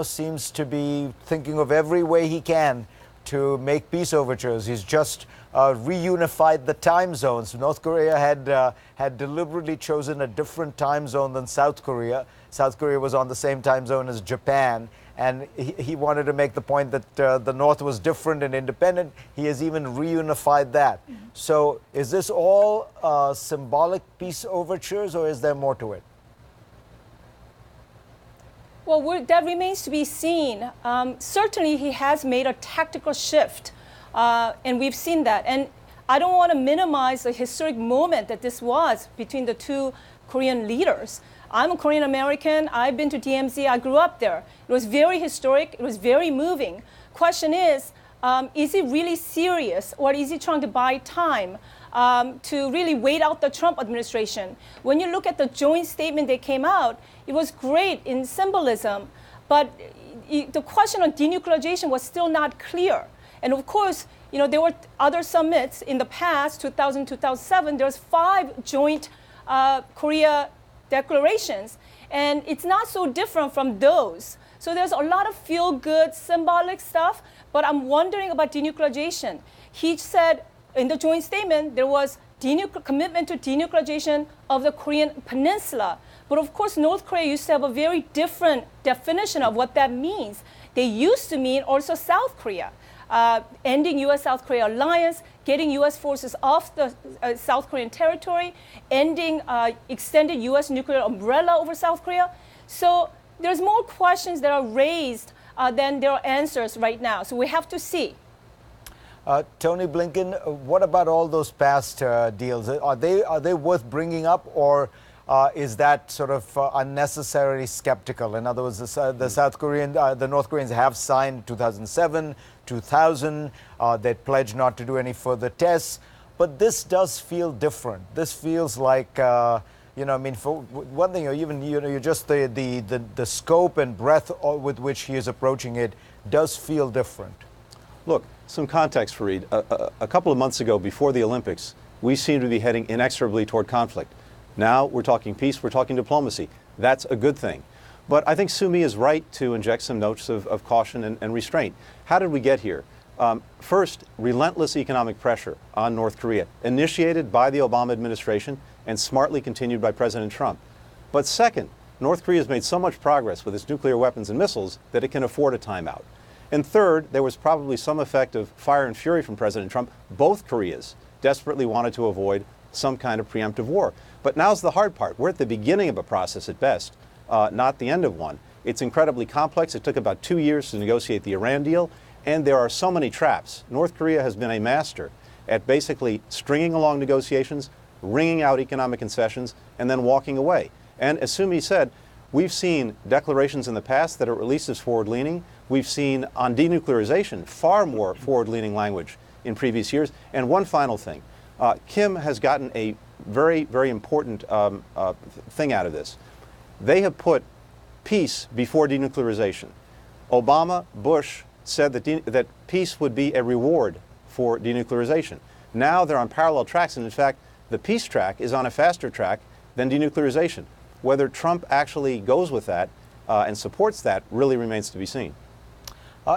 seems to be thinking of every way he can to make peace overtures. He's just reunified the time zones. North Korea had deliberately chosen a different time zone than South Korea. South Korea was on the same time zone as Japan, and he wanted to make the point that the North was different and independent. He has even reunified that. So is this all symbolic peace overtures, or is there more to it? Well, that remains to be seen. Certainly, he has made a tactical shift, and we've seen that. And I don't want to minimize the historic moment that this was between the two Korean leaders. I'm a Korean American. I've been to DMZ. I grew up there. It was very historic. It was very moving. Question is he really serious, or is he trying to buy time to really wait out the Trump administration? When you look at the joint statement that came out, it was great in symbolism, but the question on denuclearization was still not clear. And of course, there were other summits in the past, 2000, 2007. There was 5 joint Korea declarations, and it's not so different from those. So there's a lot of feel-good, symbolic stuff, but I'm wondering about denuclearization. He said in the joint statement there was commitment to denuclearization of the Korean peninsula. But of course, North Korea used to have a very different definition of what that means. They used to mean also South Korea, ending U.S.-South Korea alliance, getting U.S. forces off the South Korean territory, ending extended U.S. nuclear umbrella over South Korea. So there's more questions that are raised than there are answers right now. So we have to see. Tony Blinken, what about all those past deals? Are they worth bringing up, or is that sort of unnecessarily skeptical? In other words, the North Koreans have signed 2007, 2000. They pledged not to do any further tests. But this does feel different. This feels like, for one thing, you're just the scope and breadth with which he is approaching it does feel different. Look, some context, Fareed. A couple of months ago, before the Olympics, we seemed to be heading inexorably toward conflict. Now we're talking peace, we're talking diplomacy. That's a good thing. But I think Sumi is right to inject some notes of caution and restraint. How did we get here? First, relentless economic pressure on North Korea, initiated by the Obama administration and smartly continued by President Trump. But second, North Korea has made so much progress with its nuclear weapons and missiles that it can afford a timeout. And third, there was probably some effect of fire and fury from President Trump. Both Koreas desperately wanted to avoid some kind of preemptive war. But now's the hard part. We're at the beginning of a process at best, not the end of one. It's incredibly complex. It took about 2 years to negotiate the Iran deal, and there are so many traps. North Korea has been a master at basically stringing along negotiations, wringing out economic concessions, and then walking away. And as Sumi said, we've seen declarations in the past that are at least as forward-leaning. We've seen on denuclearization far more forward-leaning language in previous years. And one final thing. Kim has gotten a very, very important thing out of this. They have put peace before denuclearization. Obama, Bush said that peace would be a reward for denuclearization. Now they're on parallel tracks, and in fact, the peace track is on a faster track than denuclearization. Whether Trump actually goes with that and supports that really remains to be seen.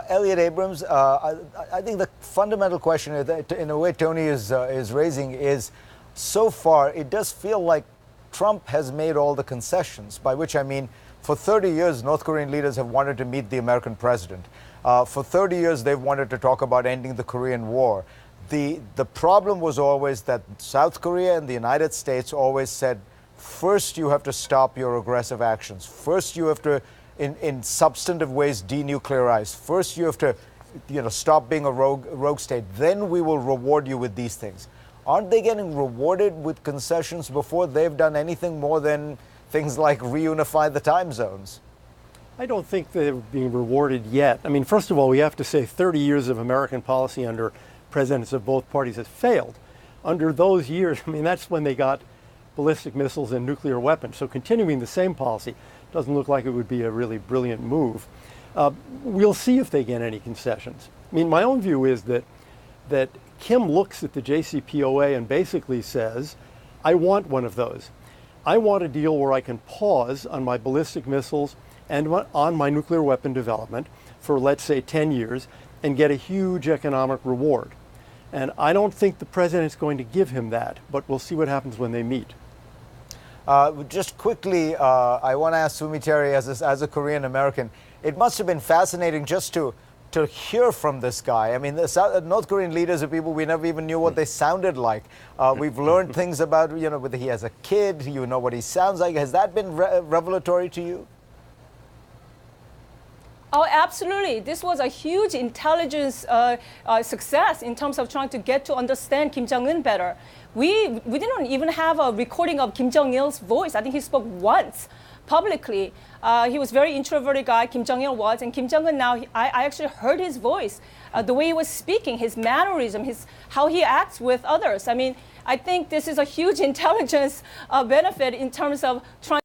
Elliot Abrams, I think the fundamental question that, in a way, Tony is raising is, so far, it does feel like Trump has made all the concessions, by which I mean, for 30 years, North Korean leaders have wanted to meet the American president. For 30 years, they've wanted to talk about ending the Korean War. The problem was always that South Korea and the United States always said, first you have to stop your aggressive actions. First you have to, in substantive ways, denuclearize. First you have to, stop being a rogue state. Then we will reward you with these things. Aren't they getting rewarded with concessions before they've done anything more than things like reunify the time zones? I don't think they're being rewarded yet. I mean, first of all, we have to say 30 years of American policy under presidents of both parties has failed. Under those years, I mean, that's when they got ballistic missiles and nuclear weapons. So continuing the same policy doesn't look like it would be a really brilliant move. We'll see if they get any concessions. I mean, my own view is that Kim looks at the JCPOA and basically says, I want one of those. I want a deal where I can pause on my ballistic missiles and on my nuclear weapon development for, let's say, 10 years and get a huge economic reward. And I don't think the president's going to give him that, but we'll see what happens when they meet. Just quickly, I want to ask Sumi Terry, as a Korean American, it must have been fascinating just to hear from this guy. I mean, the North Korean leaders are people we never even knew what they sounded like. We've learned things about, whether he has a kid, you know what he sounds like. Has that been revelatory to you? Oh, absolutely. This was a huge intelligence success in terms of trying to get to understand Kim Jong-un better. We didn't even have a recording of Kim Jong-il's voice. I think he spoke once publicly. He was a very introverted guy, Kim Jong-il was, and Kim Jong-un now, I actually heard his voice, the way he was speaking, his mannerism, how he acts with others. I mean, I think this is a huge intelligence benefit in terms of trying